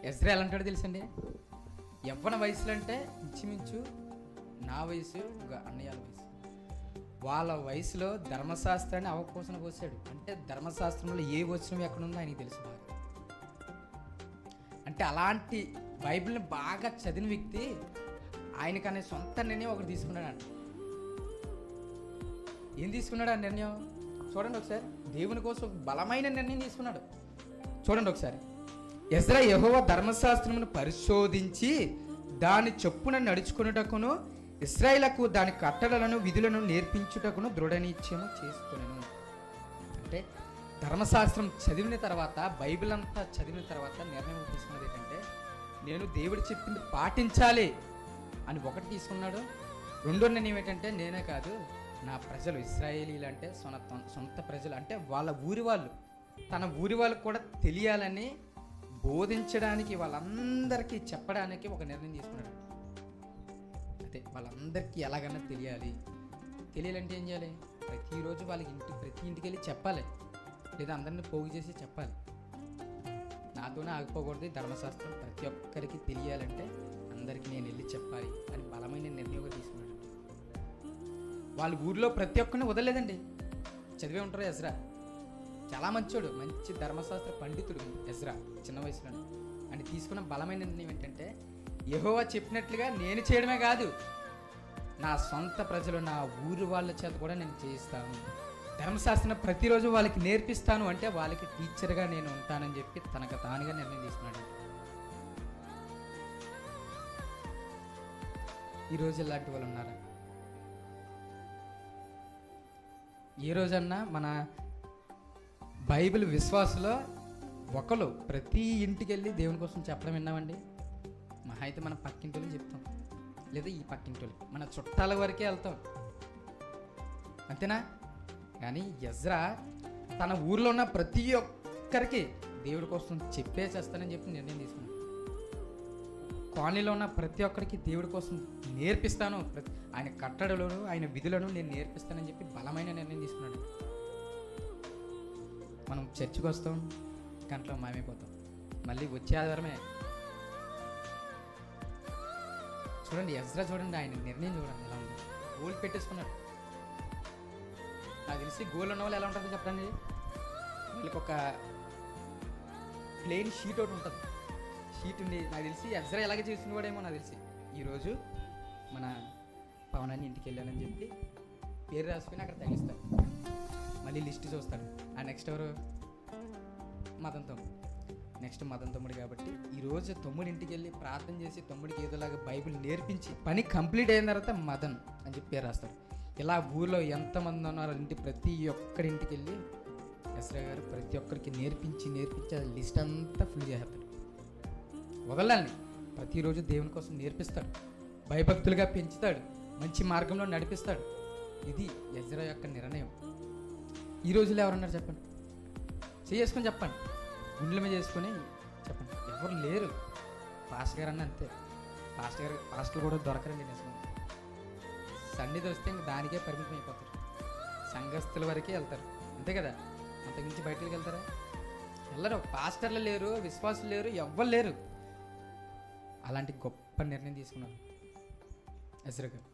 Ezra ఎలా అంటాడో తెలుసండి? యవ్వన వయసులో అంటే ఇంచుమించు నా వయసు, అన్నయ్యాల వయసు. వాళ్ళ వయసులో ధర్మశాస్త్రాన్ని అవపోసన పోసాడు. అంటే ధర్మశాస్త్రంలో ఏ వచనం ఎక్కడుందో ఆయనకి తెలుసు బాగా. అంటే అలాంటి బైబిల్ని బాగా చదివిన వ్యక్తి ఆయనకనే సొంత నిర్ణయం ఒకటి తీసుకున్నాడంట. ఏం తీసుకున్నాడు ఆ నిర్ణయం? చూడండి ఒకసారి. దేవుని కోసం ఒక బలమైన నిర్ణయం తీసుకున్నాడు. చూడండి ఒకసారి. ఎజ్రా యెహోవా ధర్మశాస్త్రమును పరిశోధించి దాని చొప్పున నడుచుకున్నటకును ఇశ్రాయేలుకు దాని కట్టడలను విధులను నేర్పించుటకును దృఢ నిశ్చయము చేసుకునేను. అంటే ధర్మశాస్త్రం చదివిన తర్వాత, బైబిల్ అంతా చదివిన తర్వాత నిర్ణయం తీసుకున్నది ఏంటంటే, నేను దేవుడు చెప్పింది పాటించాలి అని ఒకటి తీసుకున్నాడు. రెండో నిర్ణయం ఏంటంటే, నేనే కాదు నా ప్రజలు ఇశ్రాయేలీలు అంటే సొంత ప్రజలు అంటే వాళ్ళ ఊరి వాళ్ళు, తన ఊరి వాళ్ళకు కూడా తెలియాలని బోధించడానికి, వాళ్ళందరికీ చెప్పడానికి ఒక నిర్ణయం తీసుకున్నాడు. అయితే వాళ్ళందరికీ ఎలాగన్నా తెలియాలంటే ఏం చేయాలి? ప్రతిరోజు వాళ్ళకి ప్రతి ఇంటికి వెళ్ళి చెప్పాలి, లేదా అందరినీ పోగు చేసి చెప్పాలి. నాతోనే ఆగిపోకూడదు ధర్మశాస్త్రం, ప్రతి ఒక్కరికి తెలియాలంటే అందరికీ నేను వెళ్ళి చెప్పాలి అని బలమైన నిర్ణయం తీసుకున్నాడు. వాళ్ళ ఊరిలో ప్రతి ఒక్కరిని వదలలేదండి. చదివే ఉంటారు ఎజ్రా. చాలా మంచోడు, మంచి ధర్మశాస్త్ర పండితుడు ఎజ్రా చిన్న వయసులోనే. అని తీసుకున్న బలమైన నిర్ణయం ఏంటంటే, యెహోవా చెప్పినట్లుగా నేను చేయడమే కాదు, నా సొంత ప్రజలు, నా ఊరు వాళ్ళ చేత కూడా నేను చేయిస్తాను. ధర్మశాస్త్రం ప్రతిరోజు వాళ్ళకి నేర్పిస్తాను, అంటే వాళ్ళకి టీచర్గా నేను ఉంటానని చెప్పి తనకు తానుగా నిర్ణయం తీసుకున్నాడు. ఈరోజు ఇలాంటి వాళ్ళు ఉన్నారా? ఏ రోజన్నా మన బైబిల్ విశ్వాసులో ఒకరు ప్రతి ఇంటికి వెళ్ళి దేవుని కోసం చెప్పడం విన్నామండి? మహా అయితే మన పక్కింటి చెప్తాం, లేదా ఈ పక్కింటి మన చుట్టాల వరకే వెళ్తాం, అంతేనా? కానీ ఎజ్రా తన ఊర్లో ఉన్న ప్రతి ఒక్కరికి దేవుడి కోసం చెప్పేసేస్తానని చెప్పి నిర్ణయం తీసుకున్నాడు. కాలనీలో ఉన్న ప్రతి ఒక్కరికి దేవుడి కోసం నేర్పిస్తాను, ఆయన కట్టడలను, ఆయన విధులను నేను నేర్పిస్తానని చెప్పి బలమైన నిర్ణయం తీసుకున్నాడు. మనం చర్చికి వస్తాం, గంటలో మాయమైపోతాం, మళ్ళీ వచ్చే ఆధారమే. చూడండి ఎజ్రా, చూడండి ఆయన నిర్ణయం చూడండి ఎలా ఉంది. గోల్ పెట్టేసుకున్నాడు. నాకు తెలిసి గోల్ ఉన్న వాళ్ళు ఎలా ఉంటుందో చెప్పండి. వీళ్ళకి ఒక ప్లెయిన్ షీట్ ఒకటి ఉంటుంది. షీట్ ఉండి నాకు తెలిసి ఎజ్రా ఎలాగ చేసినవాడేమో నాకు తెలిసి. ఈరోజు మన పవనాన్ని ఇంటికి వెళ్ళానని చెప్పి పేరు రాసుకుని అక్కడ తగిలిస్తాడు. మళ్ళీ లిస్ట్ చూస్తాడు. ఆ నెక్స్ట్ ఎవరు? మదన్ తమ్ముడు. నెక్స్ట్ మదన్ తమ్ముడు. కాబట్టి ఈరోజు తమ్ముడి ఇంటికి వెళ్ళి ప్రార్థన చేసి తమ్ముడికి ఏదోలాగా బైబిల్ నేర్పించి పని కంప్లీట్ అయిన తర్వాత మదన్ అని చెప్పి పేరు రాస్తాడు. ఇలా ఊళ్ళో ఎంతమంది ఉన్నారో ప్రతి ఒక్కరి ఇంటికి వెళ్ళి ఎస్రా గారు ప్రతి ఒక్కరికి నేర్పించి అది లిస్ట్ అంతా ఫుల్ చేస్తాడు. వదలాలని ప్రతిరోజు దేవుని కోసం నేర్పిస్తాడు, భయభక్తులుగా పెంచుతాడు, మంచి మార్గంలో నడిపిస్తాడు. ఇది ఎజ్రా యొక్క నిర్ణయం. ఈ రోజుల్లో ఎవరున్నారు చెప్పండి? చేసుకొని చెప్పండి, గుండెల మీద చేసుకొని చెప్పండి. ఎవరు లేరు. పాస్టర్ గారు అన్న అంతే. పాస్టర్లు కూడా దొరకరండి నిజంగా. సన్నిధి వస్తే ఇంక దానికే పరిమితం అయిపోతారు. సంఘస్థుల వరకే వెళ్తారు, అంతే కదా. అంతకుమించి బయటకు వెళ్తారా? వెళ్ళరు. పాస్టర్లు లేరు, విశ్వాసులు లేరు, ఎవ్వరు లేరు. అలాంటి గొప్ప నిర్ణయం తీసుకున్నారు ఎజ్రా గారు.